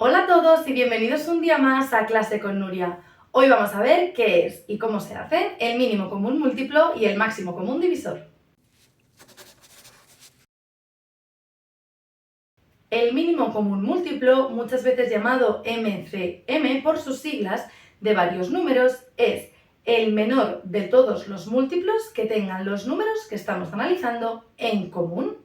Hola a todos y bienvenidos un día más a Clase con Nuria. Hoy vamos a ver qué es y cómo se hace el mínimo común múltiplo y el máximo común divisor. El mínimo común múltiplo, muchas veces llamado MCM por sus siglas de varios números, es el menor de todos los múltiplos que tengan los números que estamos analizando en común.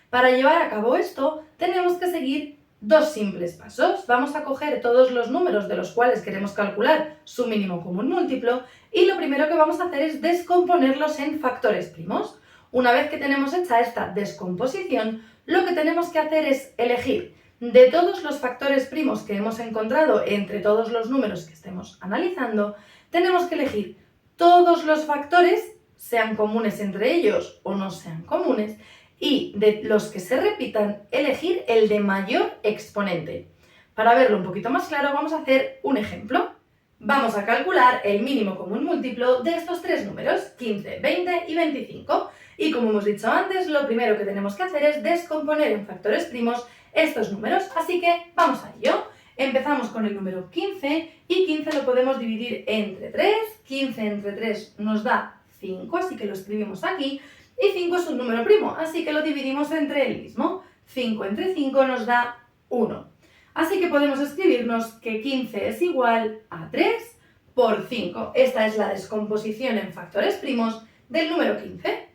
Para llevar a cabo esto, tenemos que seguir dos simples pasos. Vamos a coger todos los números de los cuales queremos calcular su mínimo común múltiplo y lo primero que vamos a hacer es descomponerlos en factores primos. Una vez que tenemos hecha esta descomposición, lo que tenemos que hacer es elegir de todos los factores primos que hemos encontrado entre todos los números que estemos analizando, tenemos que elegir todos los factores, sean comunes entre ellos o no sean comunes, y de los que se repitan, elegir el de mayor exponente. Para verlo un poquito más claro, vamos a hacer un ejemplo. Vamos a calcular el mínimo común múltiplo de estos tres números, 15, 20 y 25. Y como hemos dicho antes, lo primero que tenemos que hacer es descomponer en factores primos estos números, así que vamos a ello. Empezamos con el número 15 y 15 lo podemos dividir entre 3. 15 entre 3 nos da 5, así que lo escribimos aquí. Y 5 es un número primo, así que lo dividimos entre el mismo. 5 entre 5 nos da 1. Así que podemos escribirnos que 15 es igual a 3 por 5. Esta es la descomposición en factores primos del número 15.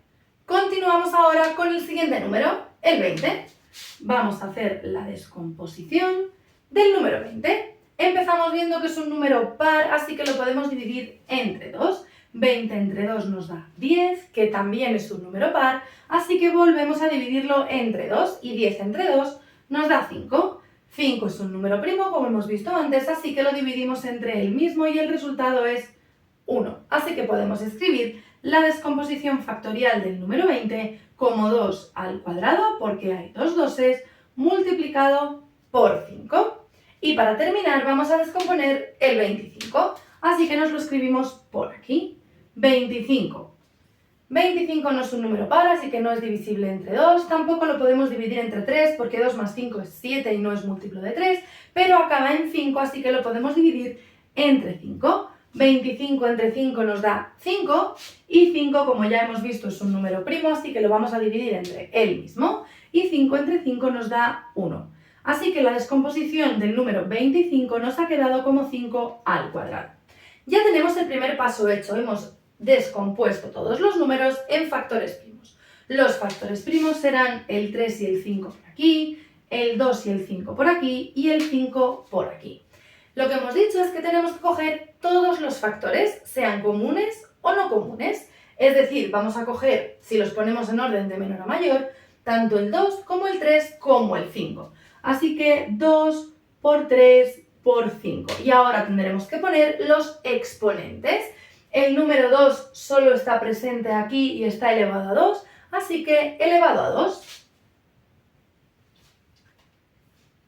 Continuamos ahora con el siguiente número, el 20. Vamos a hacer la descomposición del número 20. Empezamos viendo que es un número par, así que lo podemos dividir entre 2. 20 entre 2 nos da 10, que también es un número par, así que volvemos a dividirlo entre 2 y 10 entre 2 nos da 5. 5 es un número primo, como hemos visto antes, así que lo dividimos entre el mismo y el resultado es 1. Así que podemos escribir la descomposición factorial del número 20 como 2 al cuadrado, porque hay dos doses, multiplicado por 5. Y para terminar vamos a descomponer el 25, así que nos lo escribimos por aquí. 25. 25 no es un número par, así que no es divisible entre 2. Tampoco lo podemos dividir entre 3, porque 2 más 5 es 7 y no es múltiplo de 3. Pero acaba en 5, así que lo podemos dividir entre 5. 25 entre 5 nos da 5. Y 5, como ya hemos visto, es un número primo, así que lo vamos a dividir entre él mismo. Y 5 entre 5 nos da 1. Así que la descomposición del número 25 nos ha quedado como 5 al cuadrado. Ya tenemos el primer paso hecho. Hemos descompuesto todos los números en factores primos. Los factores primos serán el 3 y el 5 por aquí, el 2 y el 5 por aquí y el 5 por aquí. Lo que hemos dicho es que tenemos que coger todos los factores, sean comunes o no comunes. Es decir, vamos a coger, si los ponemos en orden de menor a mayor, tanto el 2 como el 3 como el 5. Así que 2 por 3 por 5. Y ahora tendremos que poner los exponentes. El número 2 solo está presente aquí y está elevado a 2, así que elevado a 2.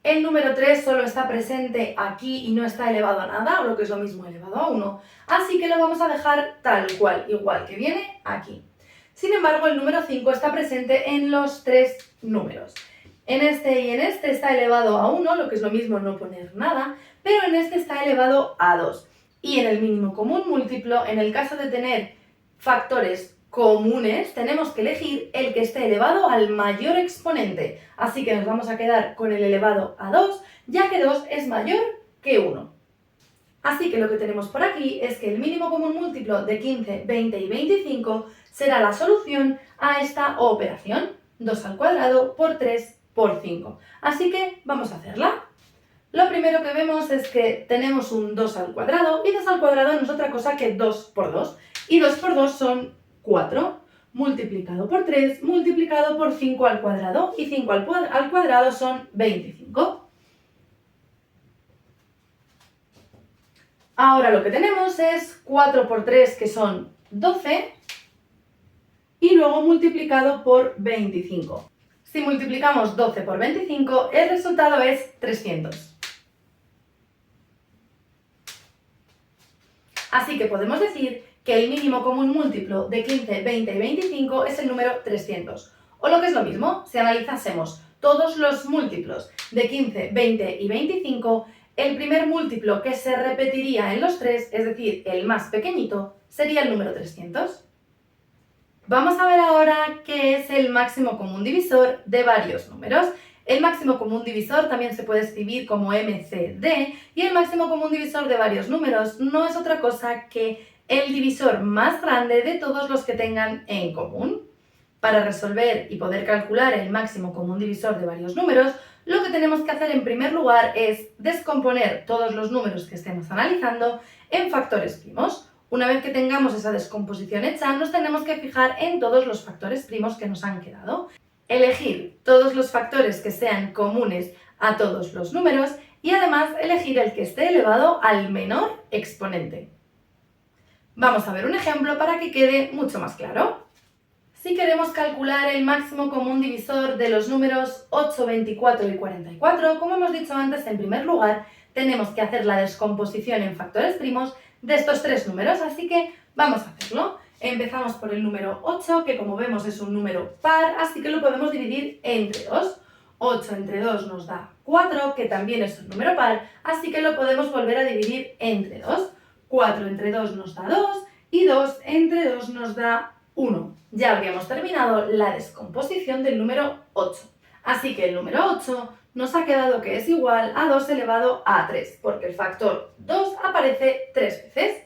El número 3 solo está presente aquí y no está elevado a nada, o lo que es lo mismo, elevado a 1, así que lo vamos a dejar tal cual, igual que viene aquí. Sin embargo, el número 5 está presente en los tres números. En este y en este está elevado a 1, lo que es lo mismo no poner nada, pero en este está elevado a 2. Y en el mínimo común múltiplo, en el caso de tener factores comunes, tenemos que elegir el que esté elevado al mayor exponente. Así que nos vamos a quedar con el elevado a 2, ya que 2 es mayor que 1. Así que lo que tenemos por aquí es que el mínimo común múltiplo de 15, 20 y 25 será la solución a esta operación. 2 al cuadrado por 3 por 5. Así que vamos a hacerla. Lo primero que vemos es que tenemos un 2 al cuadrado y 2 al cuadrado no es otra cosa que 2 por 2. Y 2 por 2 son 4, multiplicado por 3, multiplicado por 5 al cuadrado. Y 5 al cuadrado son 25. Ahora lo que tenemos es 4 por 3, que son 12, y luego multiplicado por 25. Si multiplicamos 12 por 25, el resultado es 300. Así que podemos decir que el mínimo común múltiplo de 15, 20 y 25 es el número 300. O lo que es lo mismo, si analizásemos todos los múltiplos de 15, 20 y 25, el primer múltiplo que se repetiría en los tres, es decir, el más pequeñito, sería el número 300. Vamos a ver ahora qué es el máximo común divisor de varios números. El máximo común divisor también se puede escribir como MCD y el máximo común divisor de varios números no es otra cosa que el divisor más grande de todos los que tengan en común. Para resolver y poder calcular el máximo común divisor de varios números, lo que tenemos que hacer en primer lugar es descomponer todos los números que estemos analizando en factores primos. Una vez que tengamos esa descomposición hecha, nos tenemos que fijar en todos los factores primos que nos han quedado. Elegir todos los factores que sean comunes a todos los números y además elegir el que esté elevado al menor exponente. Vamos a ver un ejemplo para que quede mucho más claro. Si queremos calcular el máximo común divisor de los números 8, 24 y 44, como hemos dicho antes, en primer lugar, tenemos que hacer la descomposición en factores primos de estos tres números, así que vamos a hacerlo. Empezamos por el número 8, que como vemos es un número par, así que lo podemos dividir entre 2. 8 entre 2 nos da 4, que también es un número par, así que lo podemos volver a dividir entre 2. 4 entre 2 nos da 2 y 2 entre 2 nos da 1. Ya habríamos terminado la descomposición del número 8. Así que el número 8 nos ha quedado que es igual a 2 elevado a 3, porque el factor 2 aparece 3 veces.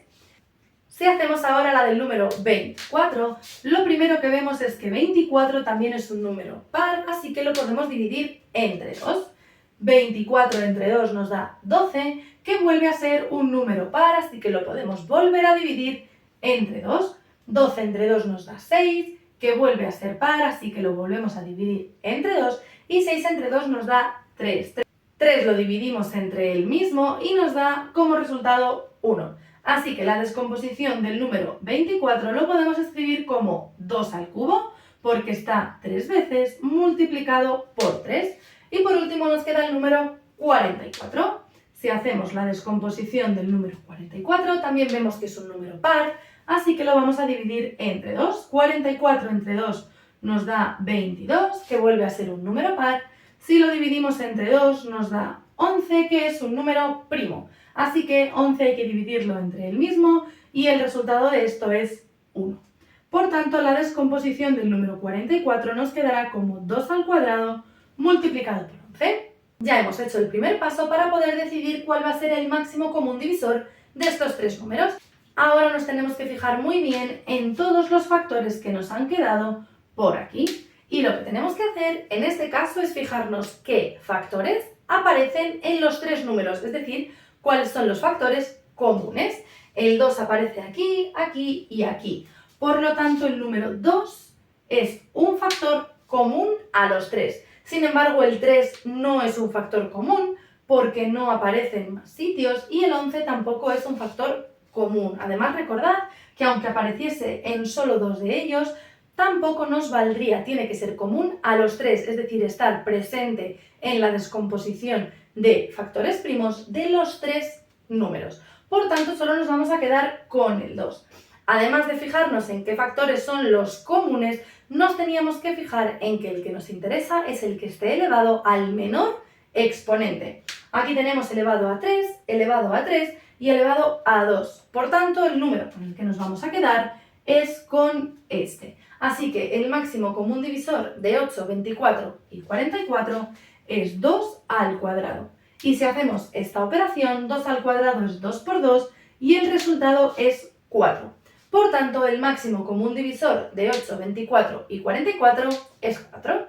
Si hacemos ahora la del número 24, lo primero que vemos es que 24 también es un número par, así que lo podemos dividir entre 2. 24 entre 2 nos da 12, que vuelve a ser un número par, así que lo podemos volver a dividir entre 2. 12 entre 2 nos da 6, que vuelve a ser par, así que lo volvemos a dividir entre 2. Y 6 entre 2 nos da 3. 3 lo dividimos entre el mismo y nos da como resultado 1. Así que la descomposición del número 24 lo podemos escribir como 2 al cubo, porque está 3 veces multiplicado por 3. Y por último nos queda el número 44. Si hacemos la descomposición del número 44, también vemos que es un número par, así que lo vamos a dividir entre 2. 44 entre 2 nos da 22, que vuelve a ser un número par. Si lo dividimos entre 2 nos da 11, que es un número primo. Así que 11 hay que dividirlo entre el mismo y el resultado de esto es 1. Por tanto, la descomposición del número 44 nos quedará como 2 al cuadrado multiplicado por 11. Ya hemos hecho el primer paso para poder decidir cuál va a ser el máximo común divisor de estos tres números. Ahora nos tenemos que fijar muy bien en todos los factores que nos han quedado por aquí. Y lo que tenemos que hacer en este caso es fijarnos qué factores aparecen en los tres números, es decir, cuáles son los factores comunes. El 2 aparece aquí, aquí y aquí. Por lo tanto, el número 2 es un factor común a los tres. Sin embargo, el 3 no es un factor común porque no aparece en más sitios y el 11 tampoco es un factor común. Además, recordad que aunque apareciese en solo dos de ellos, tampoco nos valdría, tiene que ser común a los tres, es decir, estar presente en la descomposición de factores primos de los tres números. Por tanto, solo nos vamos a quedar con el 2. Además de fijarnos en qué factores son los comunes, nos teníamos que fijar en que el que nos interesa es el que esté elevado al menor exponente. Aquí tenemos elevado a 3, elevado a 3 y elevado a 2. Por tanto, el número con el que nos vamos a quedar es con este. Así que el máximo común divisor de 8, 24 y 44 es 2 al cuadrado. Y si hacemos esta operación, 2 al cuadrado es 2 por 2 y el resultado es 4. Por tanto, el máximo común divisor de 8, 24 y 44 es 4.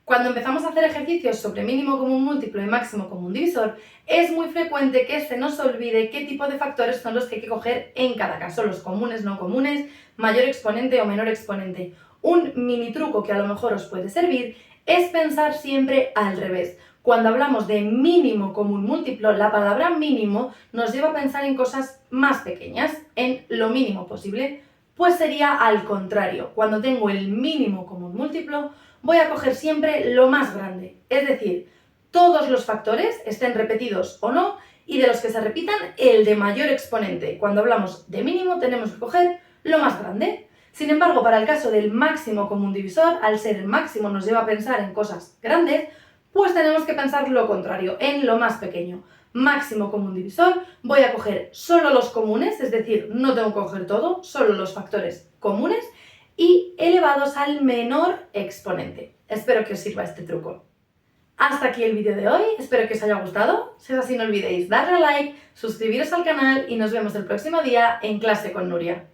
Cuando empezamos a hacer ejercicios sobre mínimo común múltiplo y máximo común divisor, es muy frecuente que se nos olvide qué tipo de factores son los que hay que coger en cada caso, los comunes, no comunes, mayor exponente o menor exponente. Un mini truco que a lo mejor os puede servir es pensar siempre al revés. Cuando hablamos de mínimo común múltiplo, la palabra mínimo nos lleva a pensar en cosas más pequeñas, en lo mínimo posible, pues sería al contrario. Cuando tengo el mínimo común múltiplo, voy a coger siempre lo más grande, es decir, todos los factores, estén repetidos o no, y de los que se repitan, el de mayor exponente. Cuando hablamos de mínimo, tenemos que coger lo más grande. Sin embargo, para el caso del máximo común divisor, al ser el máximo nos lleva a pensar en cosas grandes, Pues tenemos que pensar lo contrario, en lo más pequeño. Máximo común divisor, voy a coger solo los comunes, es decir, no tengo que coger todo, solo los factores comunes, y elevados al menor exponente. Espero que os sirva este truco. Hasta aquí el vídeo de hoy, espero que os haya gustado. Si es así, no olvidéis darle a like, suscribiros al canal y nos vemos el próximo día en Clase con Nuria.